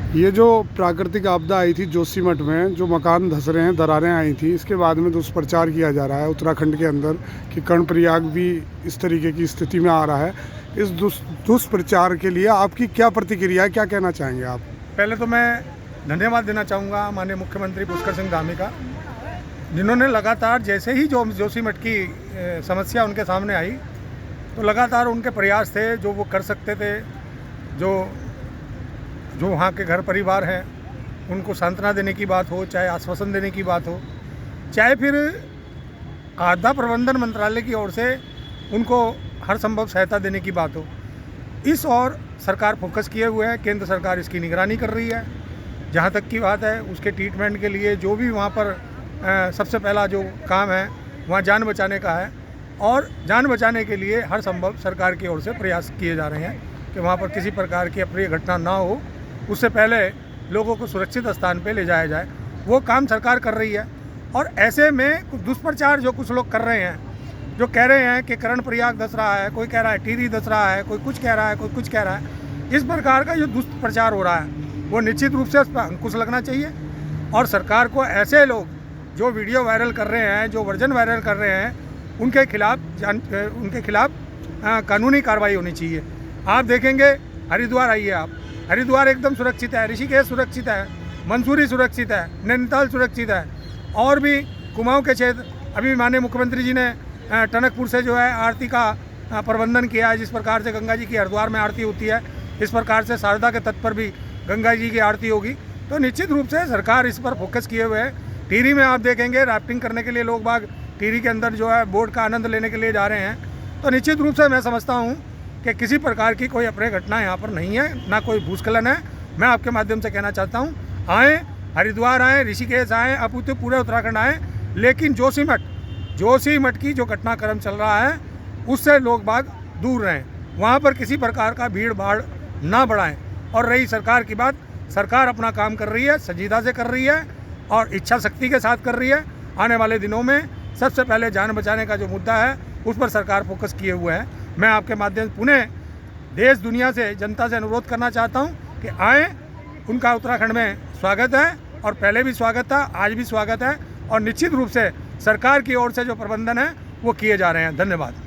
ये जो प्राकृतिक आपदा आई थी जोशीमठ में, जो मकान धंस रहे हैं, दरारें आई थी, इसके बाद में दुष्प्रचार किया जा रहा है उत्तराखंड के अंदर कि कर्णप्रयाग भी इस तरीके की स्थिति में आ रहा है। इस दुष्प्रचार के लिए आपकी क्या प्रतिक्रिया है, क्या कहना चाहेंगे आप? पहले तो मैं धन्यवाद देना चाहूँगा माननीय मुख्यमंत्री पुष्कर सिंह धामी का, जिन्होंने लगातार जैसे ही जो जोशीमठ की समस्या उनके सामने आई तो लगातार उनके प्रयास थे जो वो कर सकते थे। जो वहाँ के घर परिवार हैं उनको सांत्वना देने की बात हो, चाहे आश्वासन देने की बात हो, चाहे फिर आपदा प्रबंधन मंत्रालय की ओर से उनको हर संभव सहायता देने की बात हो, इस ओर सरकार फोकस किए हुए है। केंद्र सरकार इसकी निगरानी कर रही है। जहाँ तक की बात है उसके ट्रीटमेंट के लिए जो भी वहाँ पर सबसे पहला जो काम है वहाँ जान बचाने का है, और जान बचाने के लिए हर संभव सरकार की ओर से प्रयास किए जा रहे हैं कि वहाँ पर किसी प्रकार की अप्रिय घटना ना हो, उससे पहले लोगों को सुरक्षित स्थान पे ले जाया जाए। वो काम सरकार कर रही है। और ऐसे में कुछ दुष्प्रचार जो कुछ लोग कर रहे हैं, जो कह रहे हैं कि कर्णप्रयाग धंस रहा है, कोई कह रहा है टिहरी धंस रहा है, कोई कुछ कह रहा है, कोई कुछ कह रहा है, इस प्रकार का जो दुष्प्रचार हो रहा है वो निश्चित रूप से उस पर अंकुश लगना चाहिए। और सरकार को ऐसे लोग जो वीडियो वायरल कर रहे हैं, जो वर्जन वायरल कर रहे हैं, उनके खिलाफ कानूनी कार्रवाई होनी चाहिए। आप देखेंगे हरिद्वार आइए आप, हरिद्वार एकदम सुरक्षित है, ऋषिकेश सुरक्षित है, मंसूरी सुरक्षित है, नैनीताल सुरक्षित है, और भी कुमाऊं के क्षेत्र। अभी माननीय मुख्यमंत्री जी ने टनकपुर से जो है आरती का प्रबंधन किया है। जिस प्रकार से गंगा जी की हरिद्वार में आरती होती है, इस प्रकार से शारदा के तट पर भी गंगा जी की आरती होगी। तो निश्चित रूप से सरकार इस पर फोकस किए हुए है। टिहरी में आप देखेंगे राफ्टिंग करने के लिए लोग बाग टिहरी के अंदर जो है बोट का आनंद लेने के लिए जा रहे हैं। तो निश्चित रूप से मैं समझता हूँ कि किसी प्रकार की कोई अप्रिय घटना यहाँ पर नहीं है, ना कोई भूस्खलन है। मैं आपके माध्यम से कहना चाहता हूँ, आएँ, हरिद्वार आएँ, ऋषिकेश आएँ, अपूर्व पूरे उत्तराखंड आएँ, लेकिन जोशीमठ की जो घटनाक्रम चल रहा है उससे लोग बाग दूर रहें। वहाँ पर किसी प्रकार का भीड़ भाड़ ना बढ़ाएं। और रही सरकार की बात, सरकार अपना काम कर रही है, संजीदा से कर रही है और इच्छा शक्ति के साथ कर रही है। आने वाले दिनों में सबसे पहले जान बचाने का जो मुद्दा है उस पर सरकार फोकस किए हुए है। मैं आपके माध्यम से पुनः देश दुनिया से जनता से अनुरोध करना चाहता हूं कि आएँ, उनका उत्तराखंड में स्वागत है, और पहले भी स्वागत था, आज भी स्वागत है, और निश्चित रूप से सरकार की ओर से जो प्रबंधन है वो किए जा रहे हैं। धन्यवाद।